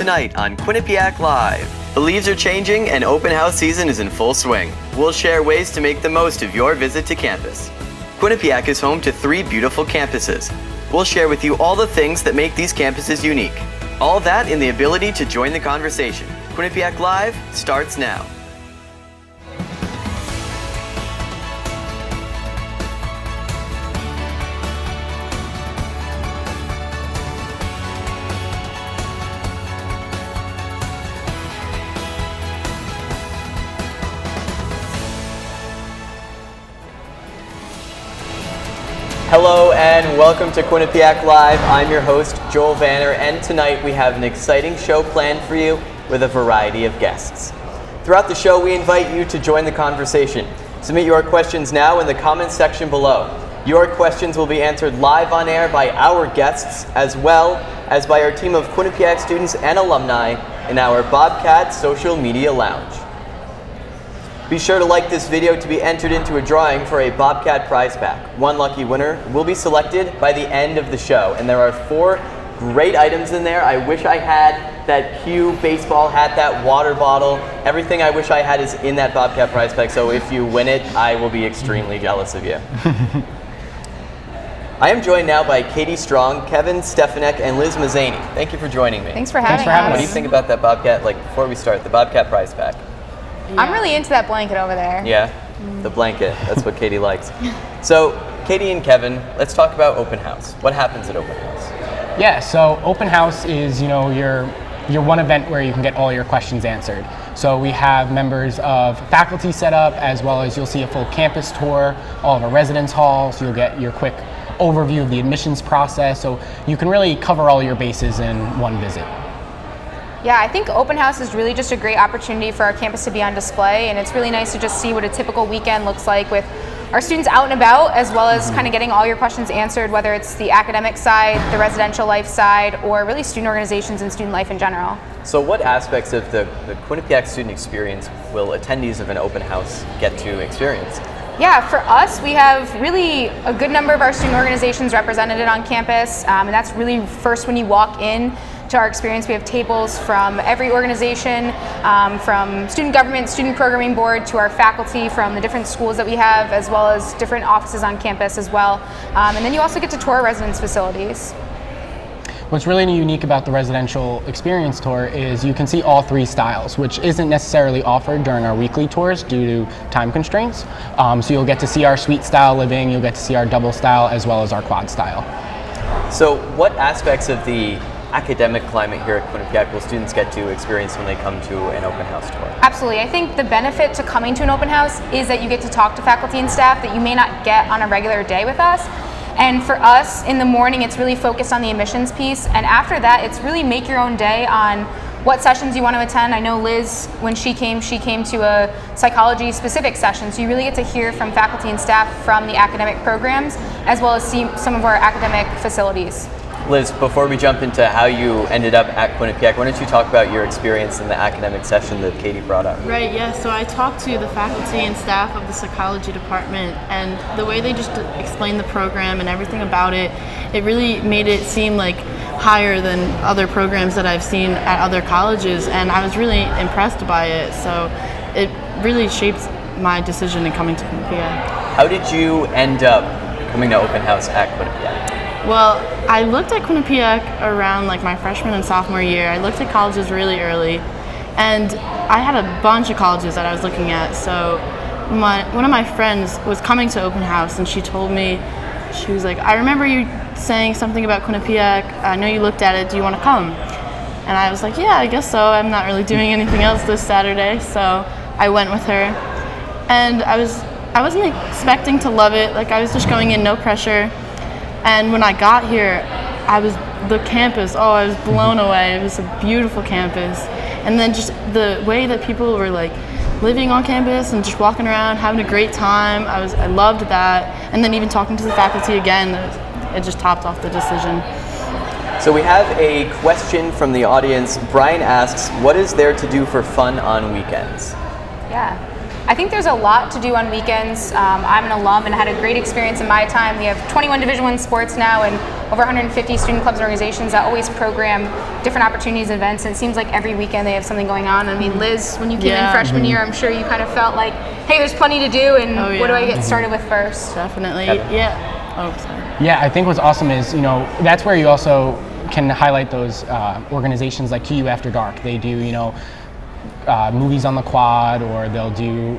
tonight on Quinnipiac Live. The leaves are changing and open house season is in full swing. We'll share ways to make the most of your visit to campus. Quinnipiac is home to 3 beautiful campuses. We'll share with you all the things that make these campuses unique. All that in the ability to join the conversation. Quinnipiac Live starts now. Hello and welcome to Quinnipiac Live. I'm your host, Joel Vanner, and tonight we have an exciting show planned for you with a variety of guests. Throughout the show, we invite you to join the conversation. Submit your questions now in the comments section below. Your questions will be answered live on air by our guests, as well as by our team of Quinnipiac students and alumni in our Bobcat Social Media Lounge. Be sure to like this video to be entered into a drawing for a Bobcat prize pack. One lucky winner will be selected by the end of the show, and there are 4 great items in there. I wish I had that Q baseball hat, that water bottle. Everything I wish I had is in that Bobcat prize pack, so if you win it, I will be extremely jealous of you. I am joined now by Katie Strong, Kevin Stefanek, and Liz Mazzani. Thank you for joining me. Thanks for having us. What do you think about that Bobcat, before we start, the Bobcat prize pack? Yeah. I'm really into that blanket over there. Yeah, the blanket. That's what Katie likes. So, Katie and Kevin, let's talk about open house. What happens at open house? Yeah, so open house is, your one event where you can get all your questions answered. So we have members of faculty set up, as well as you'll see a full campus tour, all of our residence halls. You'll get your quick overview of the admissions process. So you can really cover all your bases in one visit. Yeah, I think open house is really just a great opportunity for our campus to be on display, and it's really nice to just see what a typical weekend looks like with our students out and about, as well as kind of getting all your questions answered, whether it's the academic side, the residential life side, or really student organizations and student life in general. So what aspects of the Quinnipiac student experience will attendees of an open house get to experience? Yeah, for us, we have really a good number of our student organizations represented on campus, and that's really first when you walk in to our experience. We have tables from every organization, from student government, student programming board, to our faculty from the different schools that we have, as well as different offices on campus as well. And then you also get to tour residence facilities. What's really unique about the residential experience tour is you can see all 3 styles, which isn't necessarily offered during our weekly tours due to time constraints. So you'll get to see our suite style living, you'll get to see our double style, as well as our quad style. So what aspects of the academic climate here at Quinnipiac will students get to experience when they come to an open house tour? Absolutely. I think the benefit to coming to an open house is that you get to talk to faculty and staff that you may not get on a regular day with us. And for us, in the morning, it's really focused on the admissions piece. And after that, it's really make your own day on what sessions you want to attend. I know Liz, when she came to a psychology specific session. So you really get to hear from faculty and staff from the academic programs, as well as see some of our academic facilities. Liz, before we jump into how you ended up at Quinnipiac, why don't you talk about your experience in the academic session that Katie brought up? Right, yeah, so I talked to the faculty and staff of the psychology department, and the way they just explained the program and everything about it, it really made it seem like higher than other programs that I've seen at other colleges, and I was really impressed by it, so it really shaped my decision in coming to Quinnipiac. How did you end up coming to open house at Quinnipiac? Well, I looked at Quinnipiac around my freshman and sophomore year. I looked at colleges really early, and I had a bunch of colleges that I was looking at. So one of my friends was coming to open house, and she told me, she was like, I remember you saying something about Quinnipiac. I know you looked at it. Do you want to come? And I was like, yeah, I guess so. I'm not really doing anything else this Saturday. So I went with her, and I wasn't expecting to love it. I was just going in, no pressure. And when I got here, I was blown away. It was a beautiful campus. And then just the way that people were living on campus and just walking around, having a great time, I loved that. And then even talking to the faculty again, it just topped off the decision. So we have a question from the audience. Brian asks, what is there to do for fun on weekends? Yeah. I think there's a lot to do on weekends. I'm an alum and had a great experience in my time. We have 21 Division I sports now and over 150 student clubs and organizations that always program different opportunities and events, and it seems like every weekend they have something going on. I mean, Liz, when you came in freshman year, I'm sure you kind of felt like, hey, there's plenty to do, and what do I get started with first? Definitely, Kevin? yeah. Oh, sorry. Yeah, I think what's awesome is, that's where you also can highlight those organizations like QU After Dark. They do, movies on the quad, or they'll do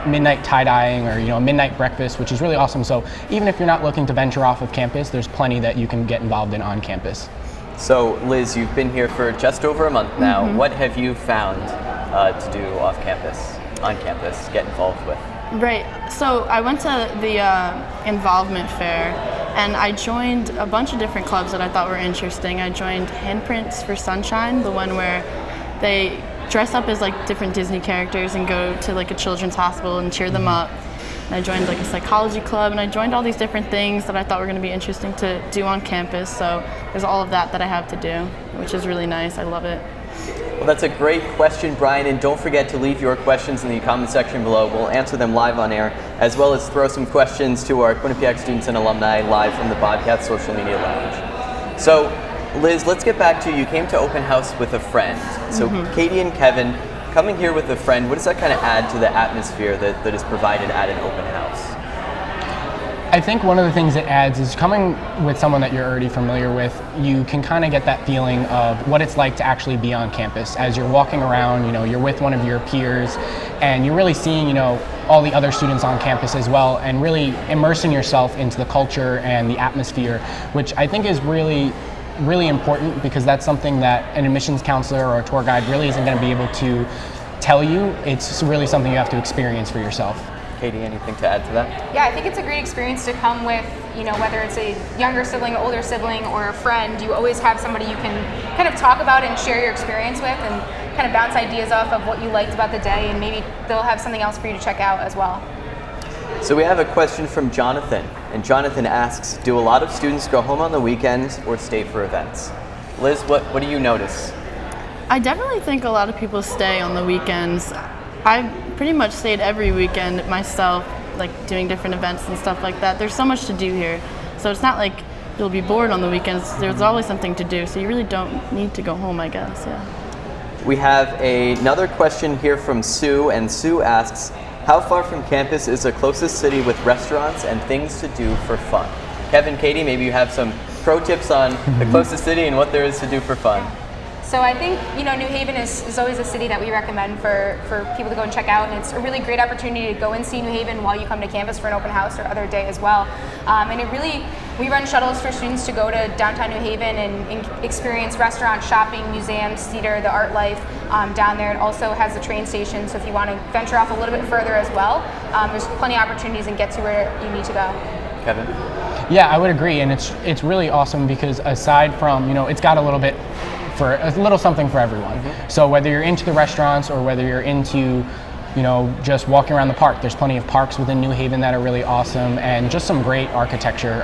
midnight tie-dyeing, or midnight breakfast, which is really awesome. So even if you're not looking to venture off of campus, there's plenty that you can get involved in on campus. So Liz, you've been here for just over a month now. What have you found to do on campus, get involved with? Right. So I went to the involvement fair, and I joined a bunch of different clubs that I thought were interesting. I joined Handprints for Sunshine, the one where they dress up as like different Disney characters and go to like a children's hospital and cheer them up. And I joined like a psychology club, and I joined all these different things that I thought were going to be interesting to do on campus. So there's all of that I have to do, which is really nice. I love it. Well, that's a great question, Brian, and don't forget to leave your questions in the comment section below. We'll answer them live on air, as well as throw some questions to our Quinnipiac students and alumni live from the Bobcat Social Media Lounge. So, Liz, let's get back to you. You came to open house with a friend. So Katie and Kevin, coming here with a friend, what does that kind of add to the atmosphere that is provided at an open house? I think one of the things it adds is coming with someone that you're already familiar with, you can kind of get that feeling of what it's like to actually be on campus. As you're walking around, you're with one of your peers, and you're really seeing, all the other students on campus as well, and really immersing yourself into the culture and the atmosphere, which I think is really important, because that's something that an admissions counselor or a tour guide really isn't going to be able to tell you. It's really something you have to experience for yourself. Katie, anything to add to that? Yeah, I think it's a great experience to come with, whether it's a younger sibling, older sibling, or a friend. You always have somebody you can kind of talk about and share your experience with, and kind of bounce ideas off of what you liked about the day, and maybe they'll have something else for you to check out as well. So we have a question from Jonathan, and Jonathan asks, do a lot of students go home on the weekends or stay for events? Liz, what do you notice? I definitely think a lot of people stay on the weekends. I pretty much stayed every weekend myself, like doing different events and stuff like that. There's so much to do here, so it's not like you'll be bored on the weekends. There's always something to do, so you really don't need to go home, I guess. Yeah. We have another question here from Sue, and Sue asks, how far from campus is the closest city with restaurants and things to do for fun? Kevin, Katie, maybe you have some pro tips on the closest city and what there is to do for fun. So I think, New Haven is always a city that we recommend for people to go and check out, and it's a really great opportunity to go and see New Haven while you come to campus for an open house or other day as well. And we run shuttles for students to go to downtown New Haven and experience restaurants, shopping, museums, theater, the art life down there. It also has a train station, so if you want to venture off a little bit further as well, there's plenty of opportunities and get to where you need to go. Kevin? Yeah, I would agree, and it's really awesome because aside from, it's got a little something for everyone. So whether you're into the restaurants or whether you're into, just walking around the park, there's plenty of parks within New Haven that are really awesome, and just some great architecture,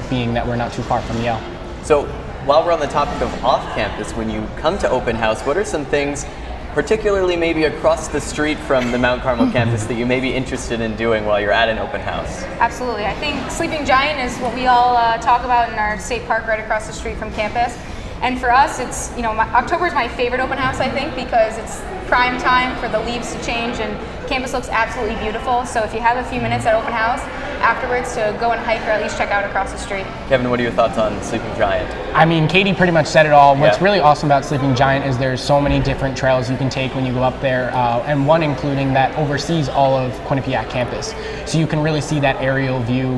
being that we're not too far from Yale. So while we're on the topic of off-campus, when you come to open house, what are some things, particularly maybe across the street from the Mount Carmel campus, that you may be interested in doing while you're at an open house? Absolutely. I think Sleeping Giant is what we all talk about in our state park right across the street from campus. And for us, it's, October is my favorite open house, I think, because it's prime time for the leaves to change and campus looks absolutely beautiful. So if you have a few minutes at open house afterwards to go and hike or at least check out across the street. Kevin, what are your thoughts on Sleeping Giant? I mean, Katie pretty much said it all. What's really awesome about Sleeping Giant is there's so many different trails you can take when you go up there, and one including that oversees all of Quinnipiac campus. So you can really see that aerial view,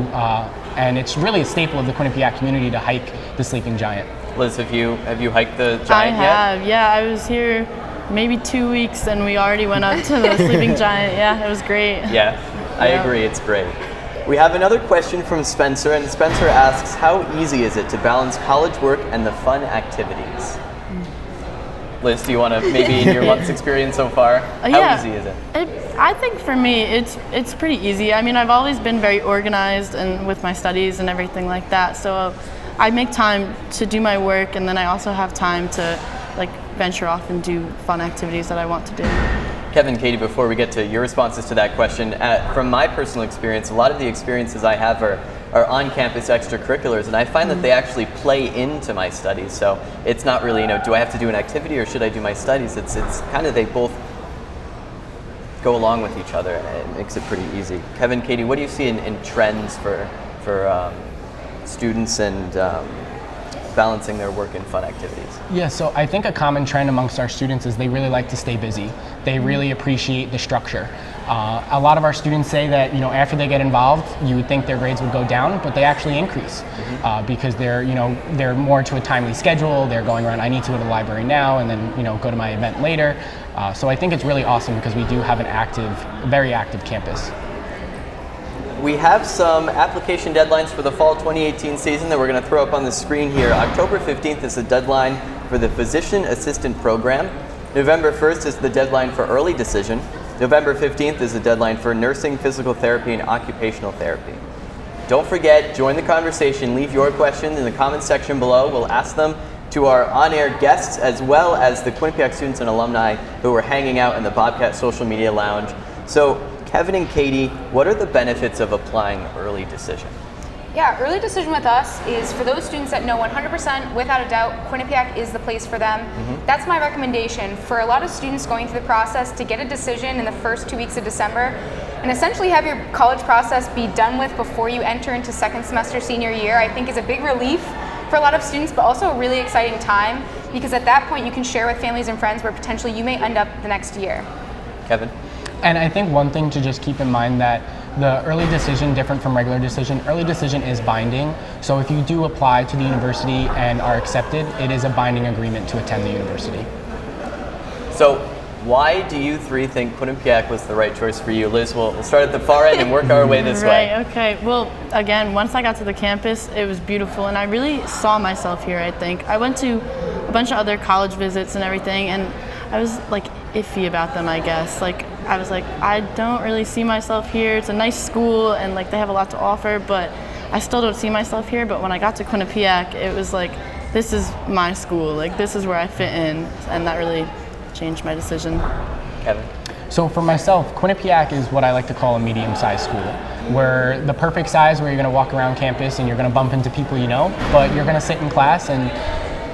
and it's really a staple of the Quinnipiac community to hike the Sleeping Giant. Liz, have you hiked the Giant yet? I have, yeah. I was here maybe 2 weeks and we already went up to the Sleeping Giant. Yeah, it was great. Yeah, I agree, it's great. We have another question from Spencer, and Spencer asks, how easy is it to balance college work and the fun activities? Liz, do you want to, maybe in your month's experience so far, how easy is it? I think for me, it's pretty easy. I mean, I've always been very organized and with my studies and everything like that, so I make time to do my work, and then I also have time to venture off and do fun activities that I want to do. Kevin, Katie, before we get to your responses to that question, from my personal experience, a lot of the experiences I have are on-campus extracurriculars, and I find that they actually play into my studies. So it's not really, do I have to do an activity or should I do my studies? It's kind of, they both go along with each other, and it makes it pretty easy. Kevin, Katie, what do you see in trends for students and balancing their work and fun activities? Yeah, so I think a common trend amongst our students is they really like to stay busy. They really appreciate the structure. A lot of our students say that after they get involved, you would think their grades would go down, but they actually increase because they're more to a timely schedule. They're going around, I need to go to the library now, and then go to my event later. So I think it's really awesome because we do have an very active campus. We have some application deadlines for the fall 2018 season that we're going to throw up on the screen here. October 15th is the deadline for the Physician Assistant Program. November 1st is the deadline for Early Decision. November 15th is the deadline for Nursing, Physical Therapy, and Occupational Therapy. Don't forget, join the conversation. Leave your questions in the comments section below. We'll ask them to our on-air guests as well as the Quinnipiac students and alumni who are hanging out in the Bobcat Social Media Lounge. So, Kevin and Katie, what are the benefits of applying Early Decision? Yeah, Early Decision with us is for those students that know 100% without a doubt Quinnipiac is the place for them. That's my recommendation for a lot of students going through the process to get a decision in the first 2 weeks of December and essentially have your college process be done with before you enter into second semester senior year. I think is a big relief for a lot of students, but also a really exciting time because at that point you can share with families and friends where potentially you may end up the next year. Kevin? And I think one thing to just keep in mind that the early decision, different from regular decision, early decision is binding. So if you do apply to the university and are accepted, it is a binding agreement to attend the university. So why do you three think Quinnipiac was the right choice for you? Liz, we'll start at the far end and work our way this way. Right, okay. Well, again, once I got to the campus, it was beautiful, and I really saw myself here, I think. I went to a bunch of other college visits and everything, and I was iffy about them, I guess. I was I don't really see myself here. It's a nice school and they have a lot to offer, but I still don't see myself here. But when I got to Quinnipiac, it was this is my school. This is where I fit in, and that really changed my decision. Kevin? So for myself, Quinnipiac is what I like to call a medium-sized school. We're the perfect size where you're going to walk around campus and you're going to bump into people you know, but you're going to sit in class and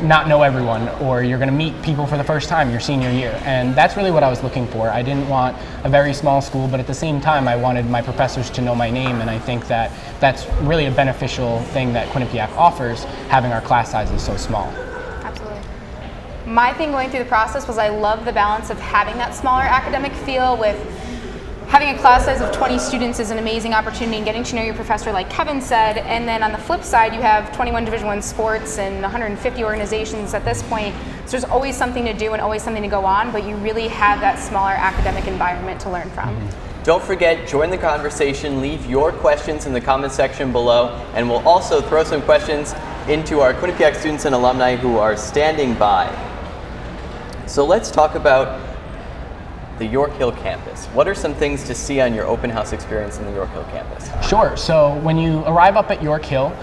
not know everyone, or you're going to meet people for the first time your senior year. And that's really what I was looking for. I didn't want a very small school, but at the same time I wanted my professors to know my name, and I think that that's really a beneficial thing that Quinnipiac offers, having our class sizes so small. Absolutely. My thing going through the process was I love the balance of having that smaller academic feel with having a class size of 20 students is an amazing opportunity and getting to know your professor like Kevin said, and then on the flip side you have 21 Division I sports and 150 organizations at this point, so there's always something to do and always something to go on, but you really have that smaller academic environment to learn from. Don't forget, join the conversation, leave your questions in the comment section below, and we'll also throw some questions into our Quinnipiac students and alumni who are standing by. So let's talk about the York Hill campus. What are some things to see on your open house experience in the York Hill campus? Sure. So when you arrive up at York Hill,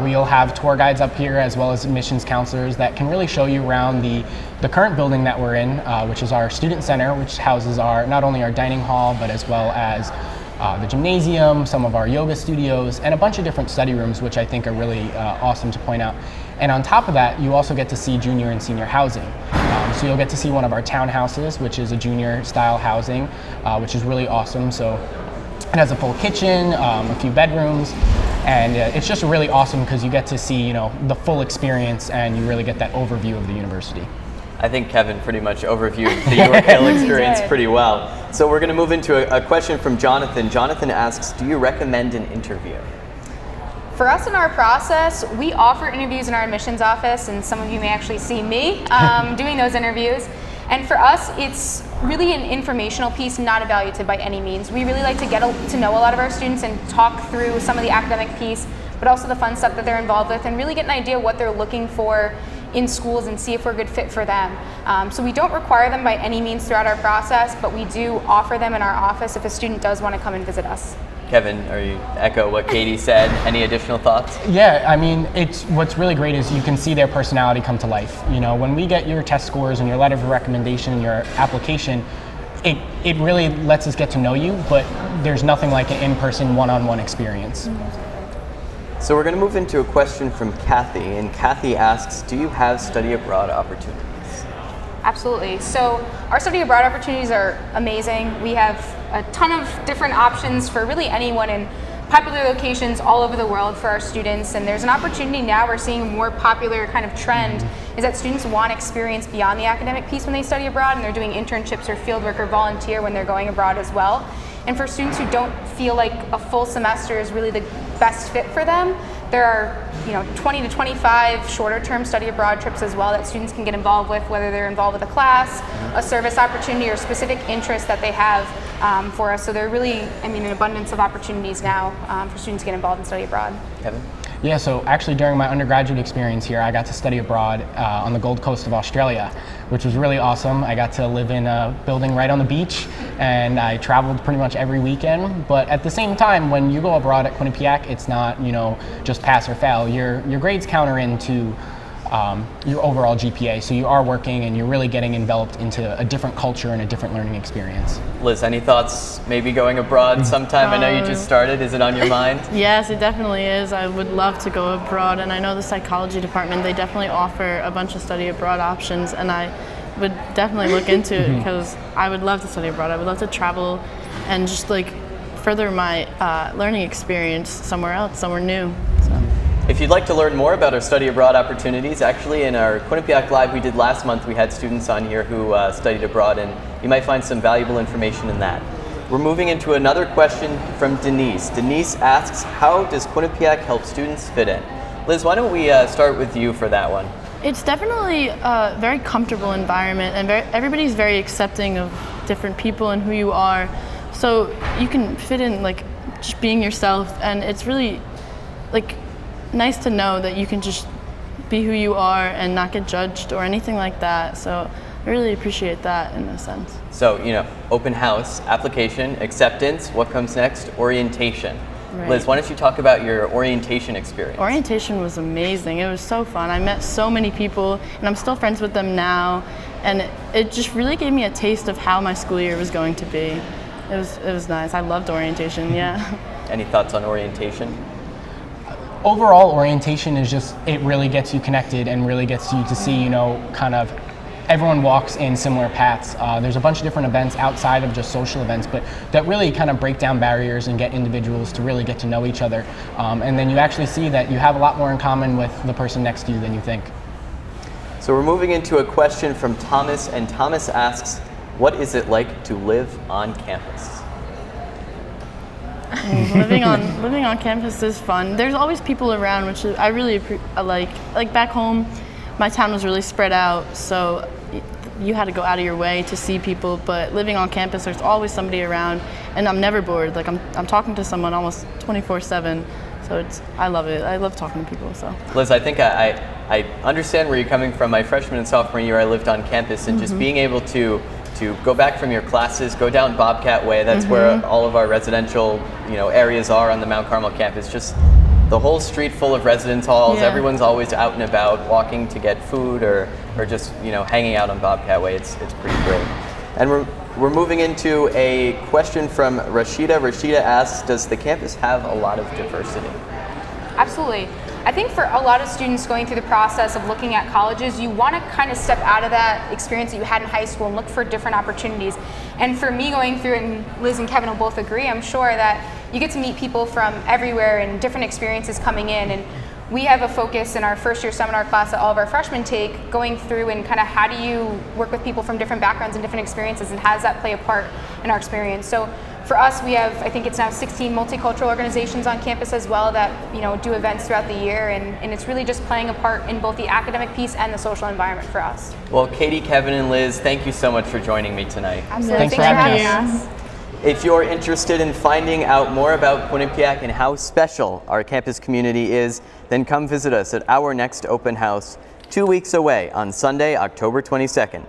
we'll have tour guides up here as well as admissions counselors that can really show you around the current building that we're in, which is our student center, which houses not only our dining hall, but as well as the gymnasium, some of our yoga studios, and a bunch of different study rooms, which I think are really awesome to point out. And on top of that, you also get to see junior and senior housing. So you'll get to see one of our townhouses, which is a junior style housing, which is really awesome. So it has a full kitchen, a few bedrooms, and it's just really awesome because you get to see the full experience and you really get that overview of the university. I think Kevin pretty much overviewed the York Hill experience pretty well. So we're going to move into a question from Jonathan. Jonathan asks, do you recommend an interview? For us in our process, we offer interviews in our admissions office, and some of you may actually see me doing those interviews. And for us, it's really an informational piece, not evaluative by any means. We really like to get to know a lot of our students and talk through some of the academic piece, but also the fun stuff that they're involved with, and really get an idea of what they're looking for in schools and see if we're a good fit for them. So we don't require them by any means throughout our process, but we do offer them in our office if a student does want to come and visit us. Kevin, are you echo what Katie said? Any additional thoughts? Yeah, I mean, what's really great is you can see their personality come to life. When we get your test scores and your letter of recommendation and your application, it really lets us get to know you, but there's nothing like an in-person one-on-one experience. So we're going to move into a question from Kathy, and Kathy asks, do you have study abroad opportunities? Absolutely. So our study abroad opportunities are amazing. We have a ton of different options for really anyone in popular locations all over the world for our students, and there's an opportunity now. We're seeing a more popular kind of trend is that students want experience beyond the academic piece when they study abroad, and they're doing internships or fieldwork or volunteer when they're going abroad as well. And for students who don't feel like a full semester is really the best fit for them, there are 20 to 25 shorter term study abroad trips as well that students can get involved with, whether they're involved with a class, a service opportunity, or specific interest that they have for us. So there are really, an abundance of opportunities now for students to get involved in study abroad. Kevin? Yeah, so actually during my undergraduate experience here, I got to study abroad on the Gold Coast of Australia, which was really awesome. I got to live in a building right on the beach, and I traveled pretty much every weekend. But at the same time, when you go abroad at Quinnipiac, it's not, just pass or fail. Your grades counter into your overall GPA, so you are working and you're really getting enveloped into a different culture and a different learning experience. Liz, any thoughts maybe going abroad sometime? I know you just started. Is it on your mind? Yes, it definitely is. I would love to go abroad, and I know the psychology department, they definitely offer a bunch of study abroad options, and I would definitely look into it because I would love to study abroad. I would love to travel and just further my learning experience somewhere else, somewhere new. So. If you'd like to learn more about our study abroad opportunities, actually in our Quinnipiac Live we did last month, we had students on here who studied abroad, and you might find some valuable information in that. We're moving into another question from Denise. Denise asks, how does Quinnipiac help students fit in? Liz, why don't we start with you for that one? It's definitely a very comfortable environment, and everybody's very accepting of different people and who you are. So you can fit in just being yourself, and it's really nice to know that you can just be who you are and not get judged or anything like that. So I really appreciate that in a sense. So, open house, application, acceptance, what comes next? Orientation. Right. Liz, why don't you talk about your orientation experience? Orientation was amazing. It was so fun. I met so many people, and I'm still friends with them now, and it just really gave me a taste of how my school year was going to be. It was nice. I loved orientation, yeah. Any thoughts on orientation? Overall, orientation is it really gets you connected and really gets you to see, kind of everyone walks in similar paths. There's a bunch of different events outside of just social events, but that really kind of break down barriers and get individuals to really get to know each other. And then you actually see that you have a lot more in common with the person next to you than you think. So we're moving into a question from Thomas, and Thomas asks, what is it like to live on campus? Living on campus is fun. There's always people around, which I really like. Like back home, my town was really spread out, so you had to go out of your way to see people. But living on campus, there's always somebody around, and I'm never bored. I'm talking to someone almost 24/7. So I love it. I love talking to people. So Liz, I think I understand where you're coming from. My freshman and sophomore year, I lived on campus, and just being able to go back from your classes, go down Bobcat Way. That's where all of our residential, areas are on the Mount Carmel campus. Just the whole street full of residence halls. Yeah. Everyone's always out and about, walking to get food or just hanging out on Bobcat Way. It's pretty great. And we're moving into a question from Rashida. Rashida asks, does the campus have a lot of diversity? Absolutely. I think for a lot of students going through the process of looking at colleges, you want to kind of step out of that experience that you had in high school and look for different opportunities. And for me going through, and Liz and Kevin will both agree, I'm sure that you get to meet people from everywhere and different experiences coming in. And we have a focus in our first year seminar class that all of our freshmen take, going through and kind of how do you work with people from different backgrounds and different experiences, and how does that play a part in our experience. So for us, we have, I think it's now 16 multicultural organizations on campus as well that do events throughout the year, and it's really just playing a part in both the academic piece and the social environment for us. Well, Katie, Kevin, and Liz, thank you so much for joining me tonight. Absolutely. Thanks for having us. If you're interested in finding out more about Quinnipiac and how special our campus community is, then come visit us at our next open house 2 weeks away on Sunday, October 22nd.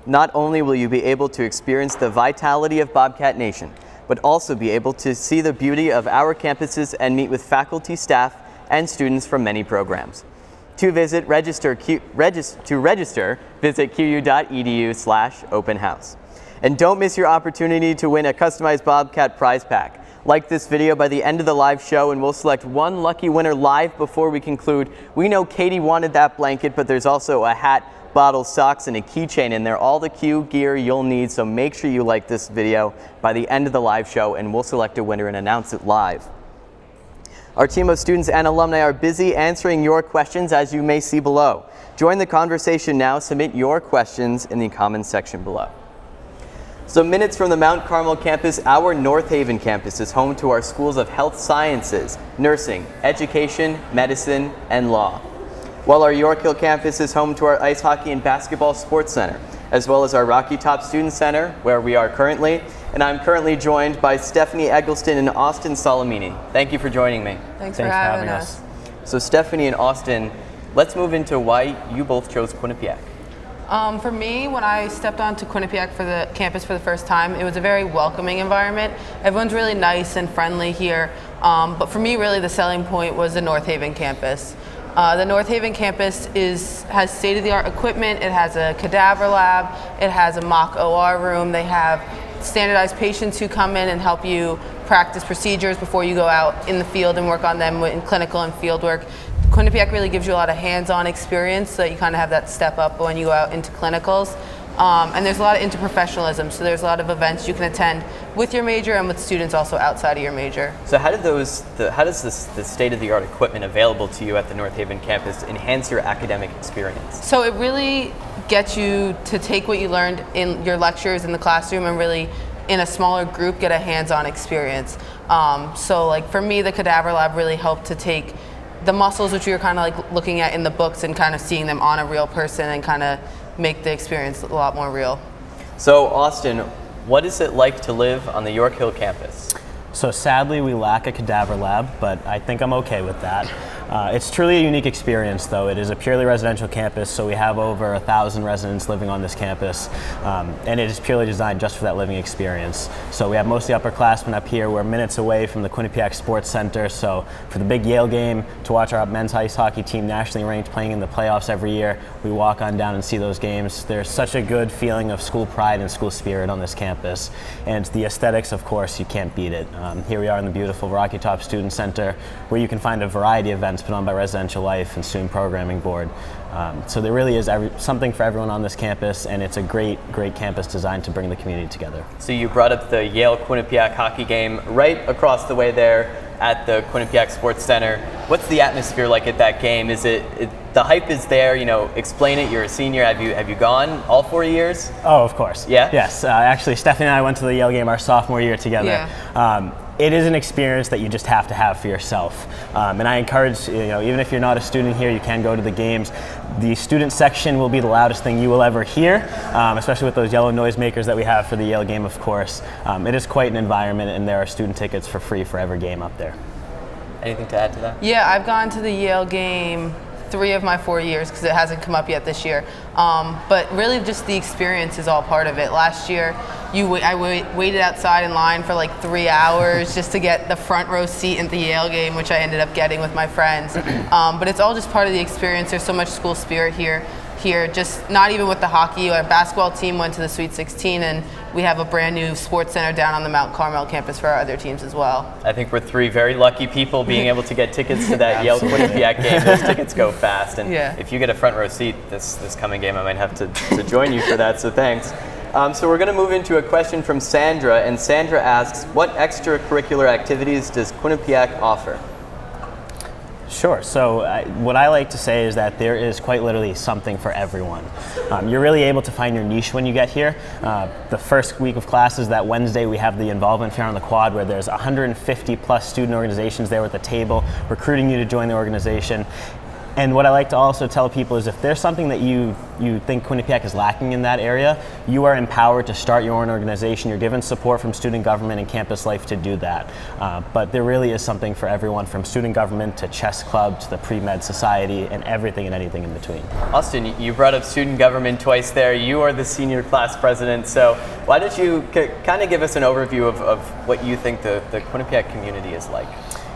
Not only will you be able to experience the vitality of Bobcat Nation, but also be able to see the beauty of our campuses and meet with faculty, staff, and students from many programs. To register, visit qu.edu/open house. And don't miss your opportunity to win a customized Bobcat prize pack. Like this video by the end of the live show, and we'll select one lucky winner live before we conclude. We know Katie wanted that blanket, but there's also a hat, bottles, socks, and a keychain in there. All the cue gear you'll need, so make sure you like this video by the end of the live show, and we'll select a winner and announce it live. Our team of students and alumni are busy answering your questions, as you may see below. Join the conversation now. Submit your questions in the comments section below. So minutes from the Mount Carmel campus, our North Haven campus is home to our schools of health sciences, nursing, education, medicine, and law. While our York Hill campus is home to our ice hockey and basketball sports center, as well as our Rocky Top Student Center, where we are currently. And I'm currently joined by Stephanie Eggleston and Austin Salamini. Thank you for joining me. Thanks for having us. So Stephanie and Austin, let's move into why you both chose Quinnipiac. For me, when I stepped onto Quinnipiac for the campus for the first time, it was a very welcoming environment. Everyone's really nice and friendly here. But for me, really, the selling point was the North Haven campus. The North Haven campus has state-of-the-art equipment. It has a cadaver lab. It has a mock OR room. They have standardized patients who come in and help you practice procedures before you go out in the field and work on them in clinical and field work. Quinnipiac really gives you a lot of hands-on experience, so that you kind of have that step up when you go out into clinicals. And there's a lot of interprofessionalism, so there's a lot of events you can attend with your major and with students also outside of your major. So how does the state-of-the-art equipment available to you at the North Haven campus enhance your academic experience? So it really gets you to take what you learned in your lectures in the classroom and really, in a smaller group, get a hands-on experience. So like for me, the cadaver lab really helped to take the muscles, which we were kind of like looking at in the books, and kind of seeing them on a real person and kind of make the experience a lot more real. So Austin, what is it like to live on the York Hill campus? So sadly, we lack a cadaver lab, but I think I'm okay with that. It's truly a unique experience, though. It is a purely residential campus, so we have over 1,000 residents living on this campus, and it is purely designed just for that living experience. So we have mostly upperclassmen up here. We're minutes away from the Quinnipiac Sports Center, so for the big Yale game, to watch our men's ice hockey team nationally ranked playing in the playoffs every year, we walk on down and see those games. There's such a good feeling of school pride and school spirit on this campus, and the aesthetics, of course, you can't beat it. Here we are in the beautiful Rocky Top Student Center, where you can find a variety of events put on by Residential Life and Student Programming Board. So there really is something for everyone on this campus, and it's a great campus designed to bring the community together. So you brought up the Yale-Quinnipiac hockey game right across the way there at the Quinnipiac Sports Center. What's the atmosphere like at that game? Is the hype is there? You know, explain it. You're a senior. Have you gone all 4 years? Oh, of course. Yeah. Yes. Actually, Stephanie and I went to the Yale game our sophomore year together. Yeah. It is an experience that you just have to have for yourself. And I encourage, even if you're not a student here, you can go to the games. The student section will be the loudest thing you will ever hear, especially with those yellow noisemakers that we have for the Yale game, of course. It is quite an environment, and there are student tickets for free for every game up there. Anything to add to that? Yeah, I've gone to the Yale game 3 of my 4 years because it hasn't come up yet this year. But really just the experience is all part of it. Last year, I waited outside in line for like 3 hours just to get the front row seat at the Yale game, which I ended up getting with my friends. But it's all just part of the experience. There's so much school spirit here. Just not even with the hockey. Our basketball team went to the Sweet 16, and we have a brand new sports center down on the Mount Carmel campus for our other teams as well. I think we're 3 very lucky people being able to get tickets to that Yale-Quinnipiac game. Those tickets go fast, and if you get a front row seat this coming game, I might have to join you for that, so thanks. So we're going to move into a question from Sandra, and Sandra asks, what extracurricular activities does Quinnipiac offer? Sure. So what I like to say is that there is quite literally something for everyone. You're really able to find your niche when you get here. The first week of classes, that Wednesday, we have the involvement fair on the quad, where there's 150 plus student organizations there at the table recruiting you to join the organization. And what I like to also tell people is if there's something that you think Quinnipiac is lacking in that area, you are empowered to start your own organization. You're given support from student government and campus life to do that. But there really is something for everyone, from student government to chess club to the pre-med society and everything and anything in between. Austin, you brought up student government twice there. You are the senior class president, so why don't you kind of give us an overview of what you think the Quinnipiac community is like?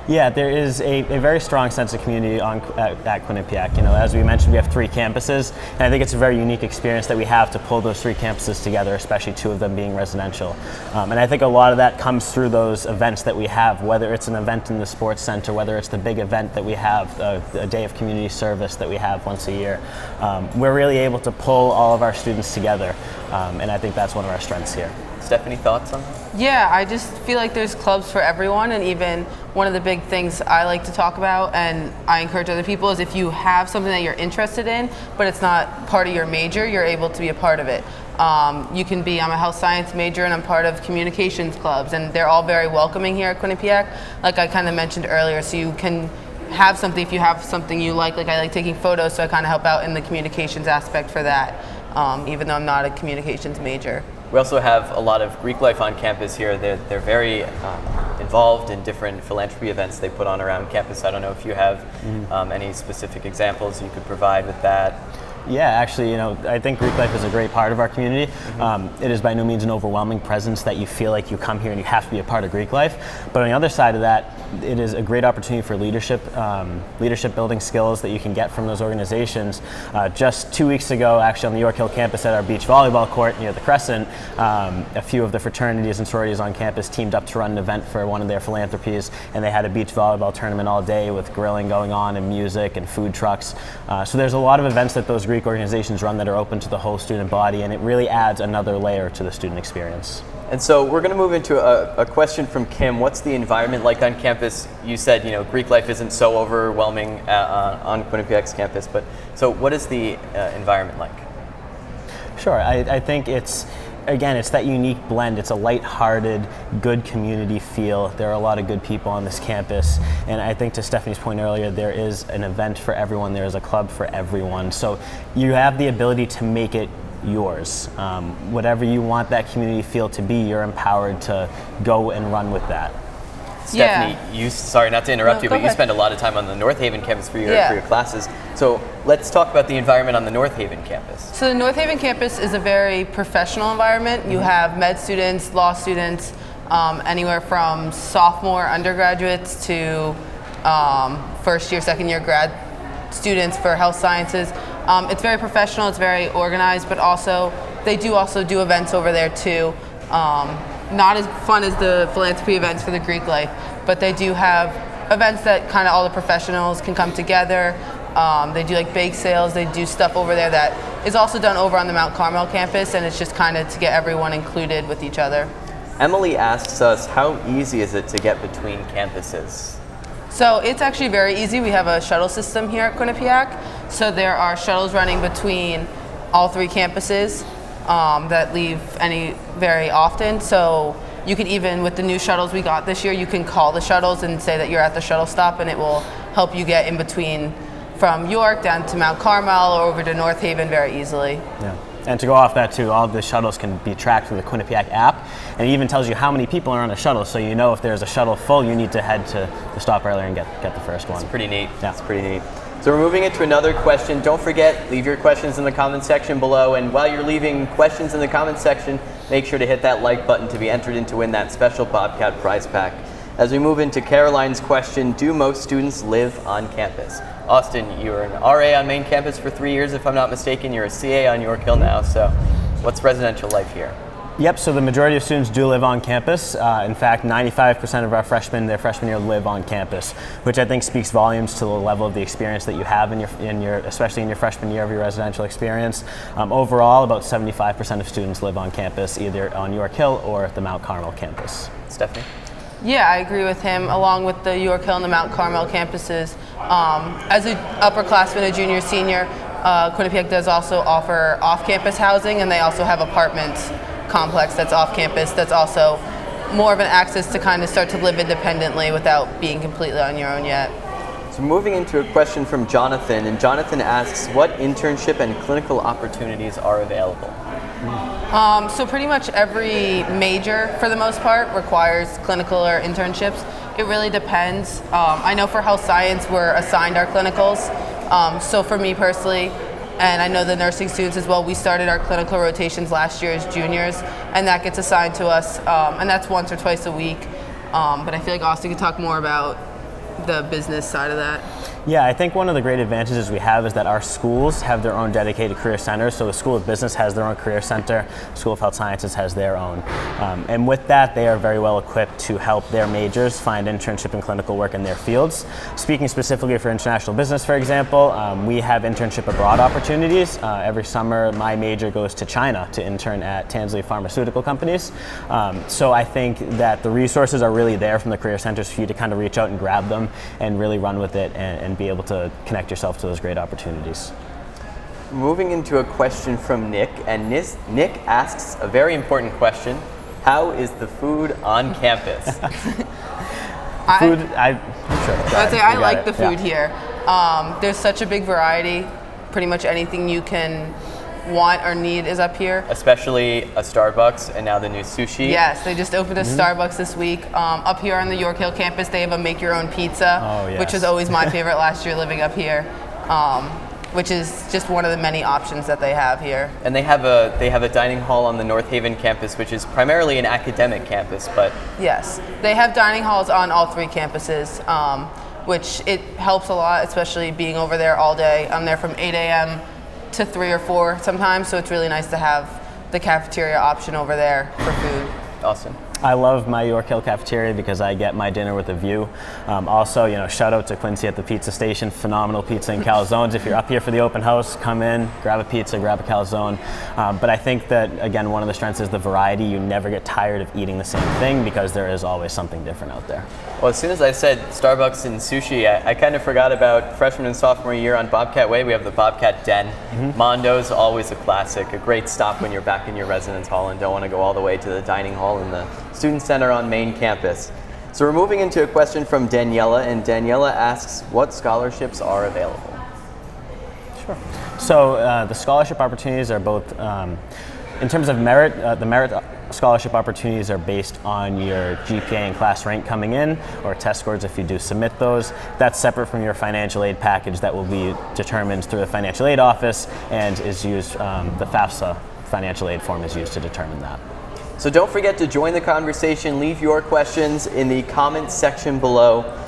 Yeah, there is a very strong sense of community at Quinnipiac. You know, as we mentioned, we have 3 campuses, and I think it's a very unique experience that we have to pull those 3 campuses together, especially 2 of them being residential. And I think a lot of that comes through those events that we have, whether it's an event in the sports center, whether it's the big event that we have, a day of community service that we have once a year. We're really able to pull all of our students together, and I think that's one of our strengths here. Stephanie, thoughts on that? Yeah, I just feel like there's clubs for everyone, and even one of the big things I like to talk about and I encourage other people is if you have something that you're interested in but it's not part of your major, you're able to be a part of it. You can be, I'm a health science major and I'm part of communications clubs, and they're all very welcoming here at Quinnipiac, like I kind of mentioned earlier, so you can have something, if you have something you like I like taking photos, so I kind of help out in the communications aspect for that, even though I'm not a communications major. We also have a lot of Greek life on campus here. They're very involved in different philanthropy events they put on around campus. I don't know if you have any specific examples you could provide with that. Yeah, actually, you know, I think Greek life is a great part of our community. It is by no means an overwhelming presence that you feel like you come here and you have to be a part of Greek life. But on the other side of that, it is a great opportunity for leadership building skills that you can get from those organizations. Just 2 weeks ago, actually on the York Hill campus at our beach volleyball court near the Crescent, a few of the fraternities and sororities on campus teamed up to run an event for one of their philanthropies, and they had a beach volleyball tournament all day with grilling going on and music and food trucks. So there's a lot of events that those Greek organizations run that are open to the whole student body, and it really adds another layer to the student experience. And so we're going to move into a question from Kim. What's the environment like on campus? You said, you know, Greek life isn't so overwhelming on Quinnipiac's campus, but so what is the environment like? Sure, I think it's that unique blend. It's a lighthearted, good community feel. There are a lot of good people on this campus, and I think to Stephanie's point earlier, there is an event for everyone, there is a club for everyone. So you have the ability to make it yours. Whatever you want that community feel to be, you're empowered to go and run with that. Stephanie, you, sorry not to interrupt you, but you ahead. spend a lot of time on the North Haven campus for your classes. So let's talk about the environment on the North Haven campus. So the North Haven campus is a very professional environment. You have med students, law students, anywhere from sophomore undergraduates to first year, second year grad students for health sciences. It's very professional, it's very organized, but also they do do events over there too. Not as fun as the philanthropy events for the Greek life, but they do have events that kind of all the professionals can come together. They do like bake sales, they do stuff over there that is also done over on the Mount Carmel campus, and it's just kind of to get everyone included with each other. Emily asks us, how easy is it to get between campuses? So it's actually very easy. We have a shuttle system here at Quinnipiac. So there are shuttles running between all 3 campuses that leave very often. So you can even, with the new shuttles we got this year, you can call the shuttles and say that you're at the shuttle stop, and it will help you get in between from York down to Mount Carmel or over to North Haven very easily. Yeah. And to go off that too, all of the shuttles can be tracked through the Quinnipiac app, and it even tells you how many people are on a shuttle, so you know if there's a shuttle full, you need to head to the stop earlier and get the first one. It's pretty neat. Yeah. It's pretty neat. So we're moving into another question. Don't forget, leave your questions in the comment section below, and while you're leaving questions in the comment section, make sure to hit that like button to be entered in to win that special Bobcat prize pack. As we move into Caroline's question, do most students live on campus? Austin, you were an RA on main campus for 3 years, if I'm not mistaken. You're a CA on York Hill now, so what's residential life here? Yep, so the majority of students do live on campus. In fact, 95% of our freshmen, their freshman year, live on campus, which I think speaks volumes to the level of the experience that you have especially in your freshman year of your residential experience. Overall, about 75% of students live on campus, either on York Hill or the Mount Carmel campus. Stephanie? Yeah, I agree with him. Along with the York Hill and the Mount Carmel campuses, as an upperclassman, a junior, senior, Quinnipiac does also offer off-campus housing, and they also have apartments complex that's off campus that's also more of an access to kind of start to live independently without being completely on your own yet. So moving into a question from Jonathan, and Jonathan asks, what internship and clinical opportunities are available? So pretty much every major, for the most part, requires clinical or internships. It really depends. I know for health science, we're assigned our clinicals. So for me personally, and I know the nursing students as well, we started our clinical rotations last year as juniors, and that gets assigned to us, and that's once or twice a week. But I feel like Austin could talk more about the business side of that? Yeah, I think one of the great advantages we have is that our schools have their own dedicated career centers. So the School of Business has their own career center, the School of Health Sciences has their own. And with that, they are very well equipped to help their majors find internship and clinical work in their fields. Speaking specifically for international business, for example, we have internship abroad opportunities. Every summer, my major goes to China to intern at Tansley Pharmaceutical Companies. So I think that the resources are really there from the career centers for you to kind of reach out and grab them and really run with it and be able to connect yourself to those great opportunities. Moving into a question from Nick, and Nick asks a very important question. How is the food on campus? I like the food here. There's such a big variety. Pretty much anything you can want or need is up here. Especially a Starbucks and now the new sushi. Yes, they just opened a Starbucks this week. Up here on the York Hill campus, they have a make your own pizza, which was always my favorite last year living up here, which is just one of the many options that they have here. And they have a dining hall on the North Haven campus, which is primarily an academic campus, but yes, they have dining halls on all 3 campuses, which it helps a lot, especially being over there all day. I'm there from 8 a.m. to 3 or 4 sometimes, so it's really nice to have the cafeteria option over there for food. Awesome. I love my York Hill cafeteria because I get my dinner with a view. Also, shout out to Quincy at the pizza station. Phenomenal pizza and calzones. If you're up here for the open house, come in, grab a pizza, grab a calzone. But I think that, again, one of the strengths is the variety. You never get tired of eating the same thing because there is always something different out there. Well, as soon as I said Starbucks and sushi, I kind of forgot about freshman and sophomore year on Bobcat Way. We have the Bobcat Den. Mondo's always a classic, a great stop when you're back in your residence hall and don't want to go all the way to the dining hall in the Student Center on main campus. So we're moving into a question from Daniela, and Daniela asks what scholarships are available. Sure. So the scholarship opportunities are both, in terms of merit, the merit scholarship opportunities are based on your GPA and class rank coming in, or test scores if you do submit those. That's separate from your financial aid package that will be determined through the financial aid office and is used, the FAFSA financial aid form is used to determine that. So don't forget to join the conversation. Leave your questions in the comments section below.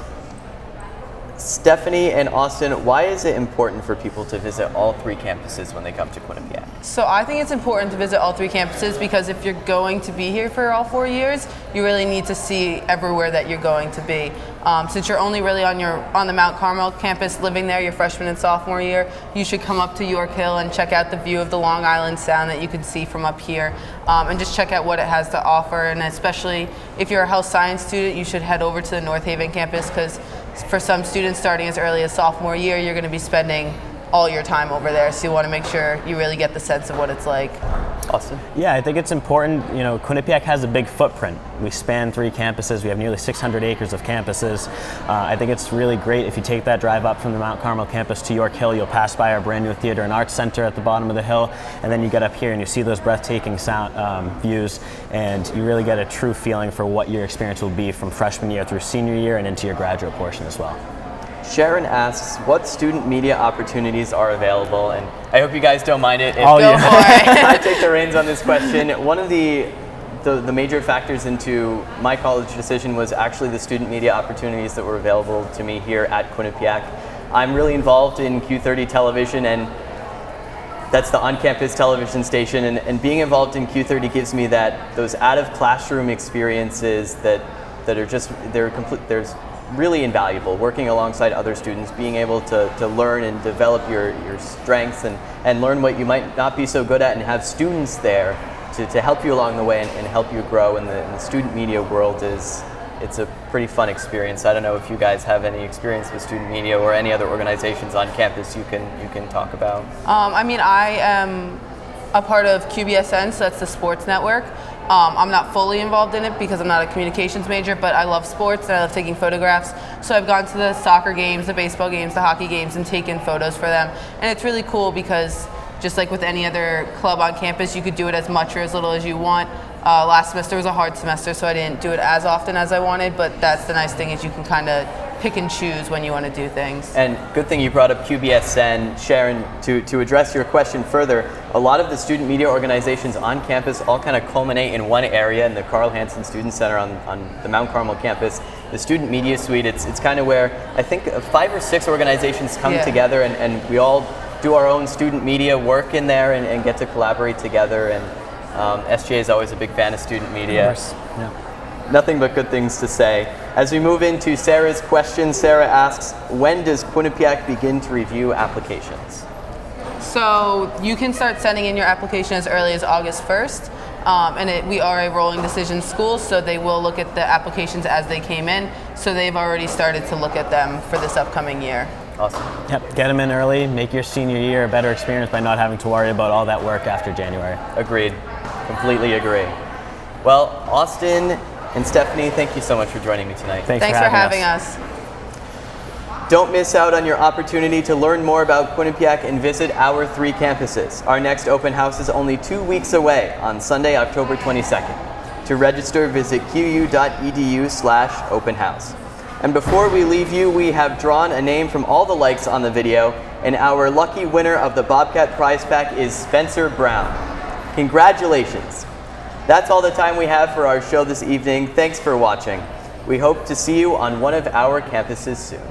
Stephanie and Austin, why is it important for people to visit all 3 campuses when they come to Quinnipiac? So I think it's important to visit all 3 campuses because if you're going to be here for all 4 years, you really need to see everywhere that you're going to be. Since you're only really on the Mount Carmel campus living there your freshman and sophomore year, you should come up to York Hill and check out the view of the Long Island Sound that you can see from up here, and just check out what it has to offer. And especially if you're a health science student, you should head over to the North Haven campus because for some students starting as early as sophomore year, you're going to be spending all your time over there, so you want to make sure you really get the sense of what it's like. Austin? Yeah, I think it's important. Quinnipiac has a big footprint. We span 3 campuses. We have nearly 600 acres of campuses. I think it's really great if you take that drive up from the Mount Carmel campus to York Hill, you'll pass by our brand new Theater and Arts Center at the bottom of the hill, and then you get up here and you see those breathtaking views, and you really get a true feeling for what your experience will be from freshman year through senior year and into your graduate portion as well. Sharon asks, what student media opportunities are available? And I hope you guys don't mind it. I take the reins on this question. One of the major factors into my college decision was actually the student media opportunities that were available to me here at Quinnipiac. I'm really involved in Q30 television, and that's the on-campus television station, and being involved in Q30 gives me those out-of-classroom experiences that are just, there's really invaluable, working alongside other students, being able to learn and develop your strengths and learn what you might not be so good at, and have students there to help you along the way and help you grow in the student media world. It's a pretty fun experience. I don't know if you guys have any experience with student media or any other organizations on campus you can talk about. I am a part of QBSN, so that's the sports network. I'm not fully involved in it because I'm not a communications major, but I love sports and I love taking photographs. So I've gone to the soccer games, the baseball games, the hockey games, and taken photos for them. And it's really cool because just like with any other club on campus, you could do it as much or as little as you want. Last semester was a hard semester, so I didn't do it as often as I wanted, but that's the nice thing is you can kind of pick and choose when you want to do things. And good thing you brought up QBSN, Sharon, to address your question further. A lot of the student media organizations on campus all kind of culminate in one area in the Carl Hansen Student Center on the Mount Carmel campus. The Student Media Suite, it's kind of where I think 5 or 6 organizations come together and we all do our own student media work in there and get to collaborate together. And SGA is always a big fan of student media. Of course. Yeah. Nothing but good things to say. As we move into Sarah's question, Sarah asks, when does Quinnipiac begin to review applications? So you can start sending in your application as early as August 1st. We are a rolling decision school, so they will look at the applications as they came in. So they've already started to look at them for this upcoming year. Awesome. Yep, get them in early, make your senior year a better experience by not having to worry about all that work after January. Agreed. Completely agree. Well, Austin and Stephanie, thank you so much for joining me tonight. Thanks for having us. Don't miss out on your opportunity to learn more about Quinnipiac and visit our 3 campuses. Our next open house is only 2 weeks away on Sunday, October 22nd. To register, visit qu.edu/openhouse. And before we leave you, we have drawn a name from all the likes on the video, and our lucky winner of the Bobcat prize pack is Spencer Brown. Congratulations! That's all the time we have for our show this evening. Thanks for watching. We hope to see you on one of our campuses soon.